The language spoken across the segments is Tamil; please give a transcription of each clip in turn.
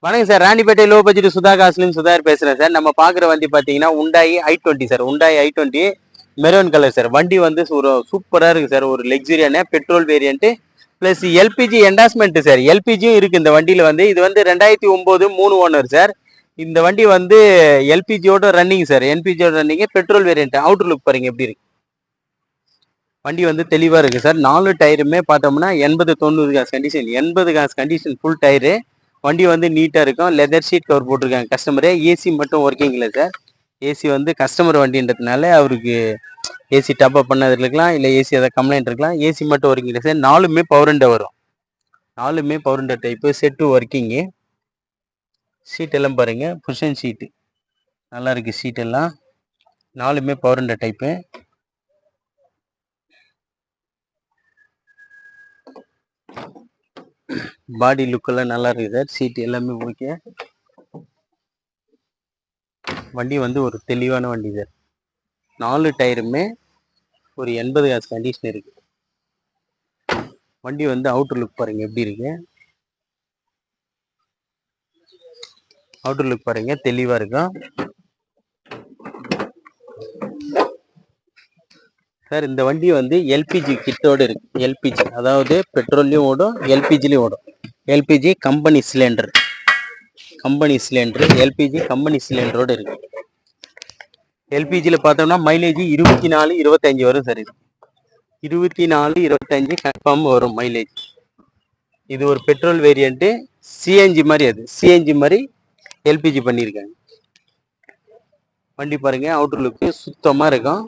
வணக்கம் சார், ராணிப்பேட்டை லோ பட்ஜெட் சுதா காசுலின் சுதார் பேசுறேன் சார். நம்ம பாக்குற வண்டி பாத்தீங்கன்னா Hyundai i20 sir. Hyundai i20 maroon colour sir. வண்டி வந்து ஒரு சூப்பரா இருக்கு சார். ஒரு லக்ஸரியான petrol variant plus LPG endorsement sir. எல்பிஜியும் இருக்கு இந்த வண்டியில வந்து. இது வந்து 2009 3 ஓனர் சார். இந்த வண்டி வந்து எல்பிஜியோட ரன்னிங் சார். என்பிஜியோட running petrol variant. Outer look பாருங்க எப்படி இருக்கு. வண்டி வந்து தெளிவா இருக்கு சார். 4 டயருமே பார்த்தோம்னா 80-90 காசு கண்டிஷன். 80 காசு கண்டிஷன் ஃபுல் டயரு. வண்டி வந்து நீட்டா இருக்கும். லெதர் ஷீட் கவர் போட்டிருக்காங்க கஸ்டமரே. ஏசி மட்டும் ஒர்க்கிங் இல்லை சார். ஏசி வந்து கஸ்டமர் வண்டின்றதுனால அவருக்கு ஏசி டாப் அப் பண்ணது இருக்கலாம், இல்லை ஏசி ஏதாவது கம்ப்ளைண்ட் இருக்கலாம். ஏசி மட்டும் ஒர்க்கிங் இல்லை சார். 4மே பவர் விண்டோ வரும். 4மே power window type. Set working. Seat எல்லாம் பாருங்க, புஷன் ஷீட்டு நல்லா இருக்கு. ஷீட் எல்லாம் 4மே power window type. Body look எல்லாம் நல்லா இருக்கு சார். சீட் எல்லாமே ஓகே. வண்டி வந்து ஒரு தெளிவான வண்டி சார். 4 டயருமே ஒரு 80 காசு கண்டிஷன் இருக்கு. வண்டி வந்து அவுட்டர் லுக் பாருங்க எப்படி இருக்கு. அவுட்டர் லுக் பாருங்க தெளிவா இருக்கும் சார். இந்த வண்டி வந்து எல்பிஜி கிட்டோடு இருக்கு. எல்பிஜி அதாவது பெட்ரோல்லையும் ஓடும், எல்பிஜிலையும் ஓடும். LPG company cylinder. LPG company சிலிண்டரோடு இருக்கு. எல்பிஜியில் பார்த்தோம்னா மைலேஜ் 24-25 வரும் சார். இது 24-25 கன்ஃபார்ம் வரும் மைலேஜ். இது ஒரு பெட்ரோல் வேரியன்ட்டு. சிஎன்ஜி மாதிரி, அது சிஎன்ஜி மாதிரி எல்பிஜி பண்ணியிருக்காங்க. வண்டி பாருங்க அவுட்டர் லுக்கு சுத்தமாக இருக்கும்.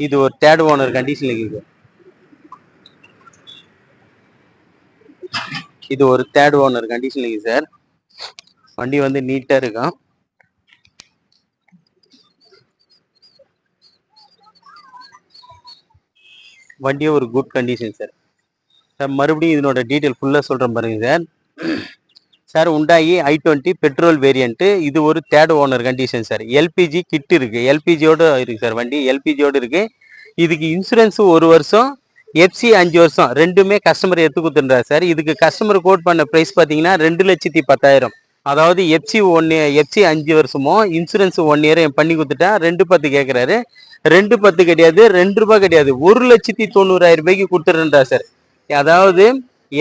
இது ஒரு தேர்ட் ஓனர் கண்டிஷன்ல இருக்குது. இது ஒரு தேர்ட் ஓனர் கண்டிஷன்ல இருக்குது சார். வண்டி வந்து நீட்டா இருக்கும். வண்டியே ஒரு குட் கண்டிஷன் சார். சார் மறுபடியும் இதனோட டீட்டெயில் ஃபுல்லாக சொல்கிறேன் பாருங்க sir. Sir Hyundai i20 petrol variant. இது ஒரு third owner condition sir. LPG kit இருக்கு. எல்பிஜியோட இருக்கு சார். வண்டி எல்பிஜியோட இருக்கு. இதுக்கு இன்சூரன்ஸ் 1 வருஷம், எஃப்சி 5 வருஷம் ரெண்டுமே கஸ்டமர் எடுத்து கொடுத்துருந்தாரு சார். இதுக்கு கஸ்டமர் கோட் பண்ண ப்ரைஸ் பார்த்தீங்கன்னா 2,10,000. அதாவது எஃப்சி 5 வருஷமும் இன்சூரன்ஸ் 1 இயர் பண்ணி கொடுத்துட்டா 2,10 கேட்குறாரு. 2,10 கிடையாது, 2 ரூபாய் கிடையாது, 1,90,000 ரூபாய்க்கு கொடுத்துருன்றா சார். அதாவது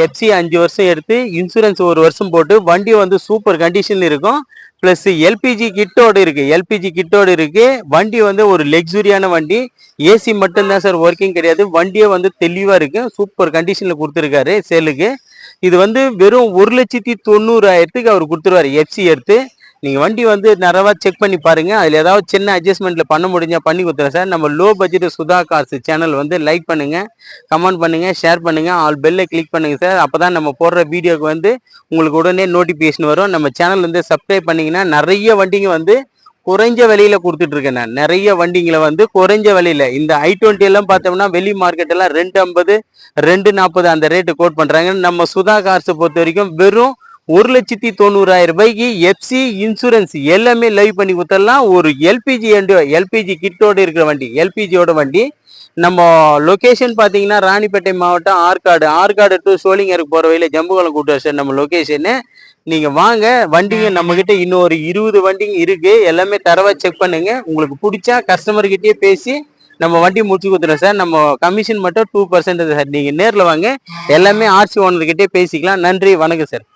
எஃப்சி 5 வருஷம் எடுத்து இன்சூரன்ஸ் 1 வருஷம் போட்டு வண்டி வந்து சூப்பர் கண்டிஷன்ல இருக்கும். பிளஸ் எல்பிஜி கிட்டோடு இருக்கு. வண்டி வந்து ஒரு லக்ஸுரியான வண்டி. ஏசி மட்டும்தான் சார் ஒர்க்கிங் கிடையாது. வண்டியே வந்து தெளிவா இருக்கு. சூப்பர் கண்டிஷன்ல கொடுத்துருக்காரு சேலுக்கு. இது வந்து வெறும் 1,90,000 அவர் கொடுத்துருவாரு எஃப்சி எடுத்து. நீங்க வண்டி வந்து நிறைய செக் பண்ணி பாருங்க. அதுல ஏதாவது சின்ன அட்ஜஸ்ட்மெண்ட்ல பண்ண முடிஞ்சா பண்ணி கொடுத்துறேன் சார். நம்ம low budget Sudha cars channel வந்து லைக் பண்ணுங்க, கமெண்ட் பண்ணுங்க, ஷேர் பண்ணுங்க, ஆல் பெல்லை கிளிக் பண்ணுங்க சார். அப்பதான் நம்ம போடுற வீடியோக்கு வந்து உங்களுக்கு உடனே நோட்டிபிகேஷன் வரும். நம்ம சேனல் வந்து சப்ஸ்கிரைப் பண்ணீங்கன்னா நிறைய வண்டிங்க வந்து குறைஞ்ச விலையில கொடுத்துட்டு இருக்கேன். நான் நிறைய வண்டிங்களை வந்து குறைஞ்ச விலையில. இந்த i20 எல்லாம் பார்த்தோம்னா வெளி மார்க்கெட் எல்லாம் 250 240 அந்த ரேட்டு கோட் பண்றாங்க. நம்ம சுதா கார்ஸ் பொறுத்த வரைக்கும் வெறும் 1,90,000 ரூபாய்க்கு எஃப்சி இன்சூரன்ஸ் எல்லாமே லைவ் பண்ணி கொடுத்துடலாம். ஒரு எல்பிஜி கிட்டோடு இருக்கிற வண்டி, எல்பிஜியோட வண்டி. நம்ம லொகேஷன் பார்த்தீங்கன்னா ராணிப்பேட்டை மாவட்டம் ஆற்காடு டு சோளிங்கருக்கு போகிற வழியில் ஜம்புகுளம் கூட்டுவார் சார் நம்ம லொகேஷனு. நீங்கள் வாங்க. வண்டிங்க நம்மக்கிட்ட இன்னும் ஒரு 20 வண்டிங்க இருக்குது. எல்லாமே தரவா செக் பண்ணுங்க. உங்களுக்கு பிடிச்சா கஸ்டமர்கிட்டயே பேசி நம்ம வண்டி முடிச்சு கொடுத்துறோம் சார். நம்ம கமிஷன் மட்டும் 2% சார். நீங்கள் நேரில் வாங்க, எல்லாமே ஆர்சி ஓனர்கிட்டே பேசிக்கலாம். நன்றி, வணக்கம் சார்.